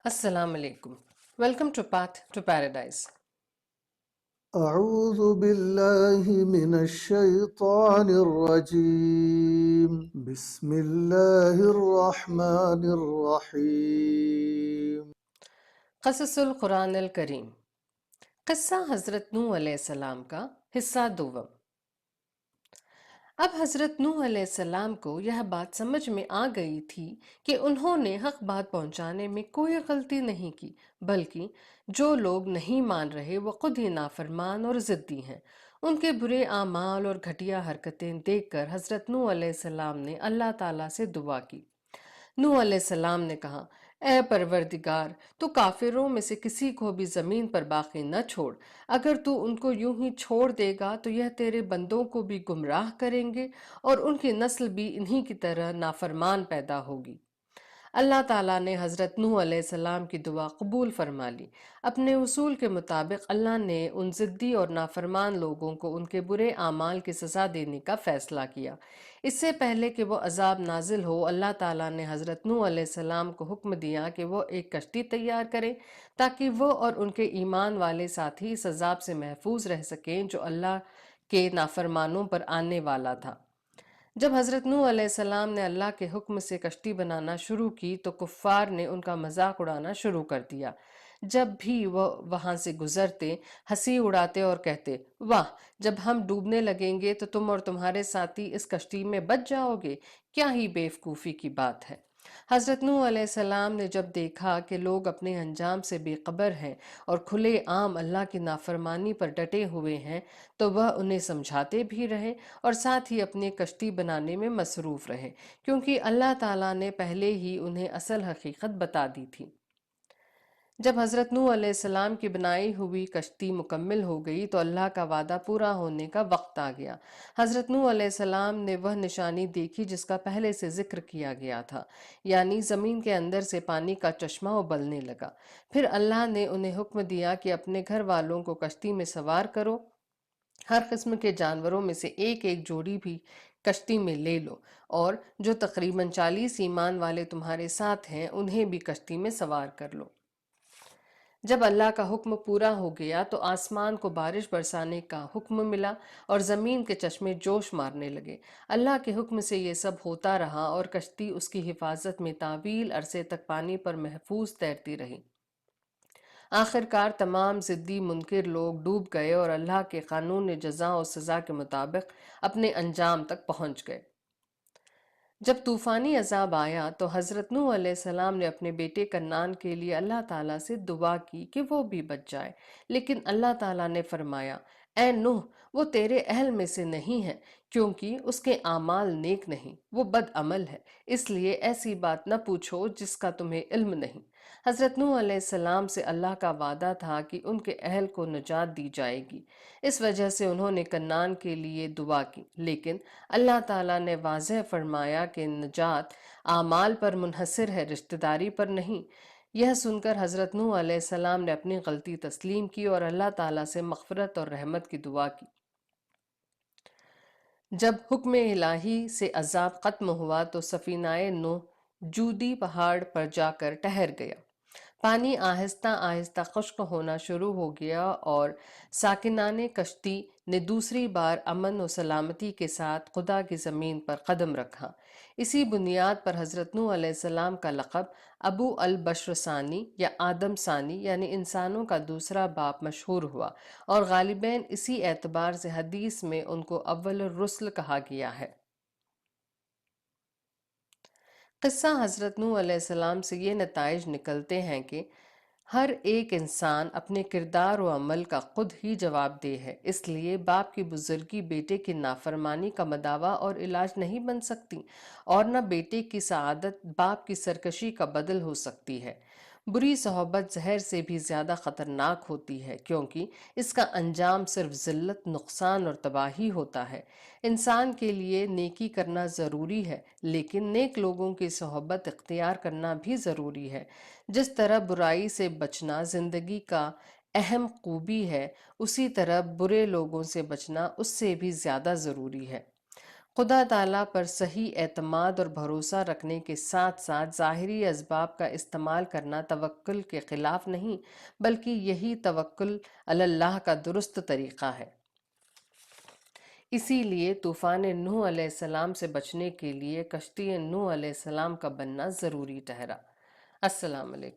Assalamu alaikum. Welcome to Path to Paradise. أعوذ بالله من الشيطان الرجيم بسم الله الرحمن الرحيم قصص القرآن الکریم قصہ حضرت نوح علیہ السلام کا حصہ دوم۔ اب حضرت نوح علیہ السلام کو یہ بات سمجھ میں آ گئی تھی کہ انہوں نے حق بات پہنچانے میں کوئی غلطی نہیں کی، بلکہ جو لوگ نہیں مان رہے وہ خود ہی نافرمان اور ضدی ہیں۔ ان کے برے اعمال اور گھٹیا حرکتیں دیکھ کر حضرت نوح علیہ السلام نے اللہ تعالیٰ سے دعا کی۔ نوح علیہ السلام نے کہا، اے پروردگار، تو کافروں میں سے کسی کو بھی زمین پر باقی نہ چھوڑ۔ اگر تو ان کو یوں ہی چھوڑ دے گا تو یہ تیرے بندوں کو بھی گمراہ کریں گے اور ان کی نسل بھی انہی کی طرح نافرمان پیدا ہوگی۔ اللہ تعالیٰ نے حضرت نوح علیہ السلام کی دعا قبول فرما لی۔ اپنے اصول کے مطابق اللہ نے ان ضدی اور نافرمان لوگوں کو ان کے برے اعمال کی سزا دینے کا فیصلہ کیا۔ اس سے پہلے کہ وہ عذاب نازل ہو، اللہ تعالیٰ نے حضرت نوح علیہ السلام کو حکم دیا کہ وہ ایک کشتی تیار کریں تاکہ وہ اور ان کے ایمان والے ساتھی اس عذاب سے محفوظ رہ سکیں جو اللہ کے نافرمانوں پر آنے والا تھا۔ جب حضرت نوح علیہ السلام نے اللہ کے حکم سے کشتی بنانا شروع کی تو کفار نے ان کا مذاق اڑانا شروع کر دیا۔ جب بھی وہ وہاں سے گزرتے ہنسی اڑاتے اور کہتے، واہ، جب ہم ڈوبنے لگیں گے تو تم اور تمہارے ساتھی اس کشتی میں بچ جاؤ گے، کیا ہی بیوقوفی کی بات ہے۔ حضرت نوح علیہ السلام نے جب دیکھا کہ لوگ اپنے انجام سے بے خبر ہیں اور کھلے عام اللہ کی نافرمانی پر ڈٹے ہوئے ہیں تو وہ انہیں سمجھاتے بھی رہے اور ساتھ ہی اپنی کشتی بنانے میں مصروف رہے، کیونکہ اللہ تعالیٰ نے پہلے ہی انہیں اصل حقیقت بتا دی تھی۔ جب حضرت نوح علیہ السلام کی بنائی ہوئی کشتی مکمل ہو گئی تو اللہ کا وعدہ پورا ہونے کا وقت آ گیا۔ حضرت نوح علیہ السلام نے وہ نشانی دیکھی جس کا پہلے سے ذکر کیا گیا تھا، یعنی زمین کے اندر سے پانی کا چشمہ ابلنے لگا۔ پھر اللہ نے انہیں حکم دیا کہ اپنے گھر والوں کو کشتی میں سوار کرو، ہر قسم کے جانوروں میں سے ایک ایک جوڑی بھی کشتی میں لے لو، اور جو تقریباً 40 ایمان والے تمہارے ساتھ ہیں انہیں بھی کشتی میں سوار کر لو۔ جب اللہ کا حکم پورا ہو گیا تو آسمان کو بارش برسانے کا حکم ملا اور زمین کے چشمے جوش مارنے لگے۔ اللہ کے حکم سے یہ سب ہوتا رہا اور کشتی اس کی حفاظت میں طویل عرصے تک پانی پر محفوظ تیرتی رہی۔ آخرکار تمام ضدی منکر لوگ ڈوب گئے اور اللہ کے قانون جزا و سزا کے مطابق اپنے انجام تک پہنچ گئے۔ جب طوفانی عذاب آیا تو حضرت نوح علیہ السلام نے اپنے بیٹے کنعان کے لیے اللہ تعالیٰ سے دعا کی کہ وہ بھی بچ جائے، لیکن اللہ تعالیٰ نے فرمایا، اے نوح، وہ تیرے اہل میں سے نہیں ہے، کیونکہ اس کے اعمال نیک نہیں، وہ بد عمل ہے، اس لیے ایسی بات نہ پوچھو جس کا تمہیں علم نہیں۔ حضرت نوح علیہ السلام سے اللہ کا وعدہ تھا کہ ان کے اہل کو نجات دی جائے گی، اس وجہ سے انہوں نے کنعان کے لیے دعا کی، لیکن اللہ تعالیٰ نے واضح فرمایا کہ نجات اعمال پر منحصر ہے، رشتہ داری پر نہیں۔ یہ سن کر حضرت نوح علیہ السلام نے اپنی غلطی تسلیم کی اور اللہ تعالیٰ سے مغفرت اور رحمت کی دعا کی۔ جب حکم الہی سے عذاب ختم ہوا تو سفینہ نوح جودی پہاڑ پر جا کر ٹھہر گیا۔ پانی آہستہ آہستہ خشک ہونا شروع ہو گیا اور ساکنان کشتی نے دوسری بار امن و سلامتی کے ساتھ خدا کی زمین پر قدم رکھا۔ اسی بنیاد پر حضرت نوح علیہ السلام کا لقب ابو البشر ثانی یا آدم ثانی یعنی انسانوں کا دوسرا باپ مشہور ہوا، اور غالباً اسی اعتبار سے حدیث میں ان کو اول الرسل کہا گیا ہے۔ قصہ حضرت نوح علیہ السلام سے یہ نتائج نکلتے ہیں کہ ہر ایک انسان اپنے کردار و عمل کا خود ہی جواب دہ ہے، اس لیے باپ کی بزرگی بیٹے کی نافرمانی کا مداوع اور علاج نہیں بن سکتی، اور نہ بیٹے کی سعادت باپ کی سرکشی کا بدل ہو سکتی ہے۔ بری صحبت زہر سے بھی زیادہ خطرناک ہوتی ہے، کیونکہ اس کا انجام صرف ذلت، نقصان اور تباہی ہوتا ہے۔ انسان کے لیے نیکی کرنا ضروری ہے، لیکن نیک لوگوں کی صحبت اختیار کرنا بھی ضروری ہے۔ جس طرح برائی سے بچنا زندگی کا اہم خوبی ہے، اسی طرح برے لوگوں سے بچنا اس سے بھی زیادہ ضروری ہے۔ خدا تعالیٰ پر صحیح اعتماد اور بھروسہ رکھنے کے ساتھ ساتھ ظاہری اسباب کا استعمال کرنا توکل کے خلاف نہیں، بلکہ یہی توکل علی اللہ کا درست طریقہ ہے۔ اسی لیے طوفان نوح علیہ السلام سے بچنے کے لیے کشتی نوح علیہ السلام کا بننا ضروری ٹھہرا۔ السلام علیکم۔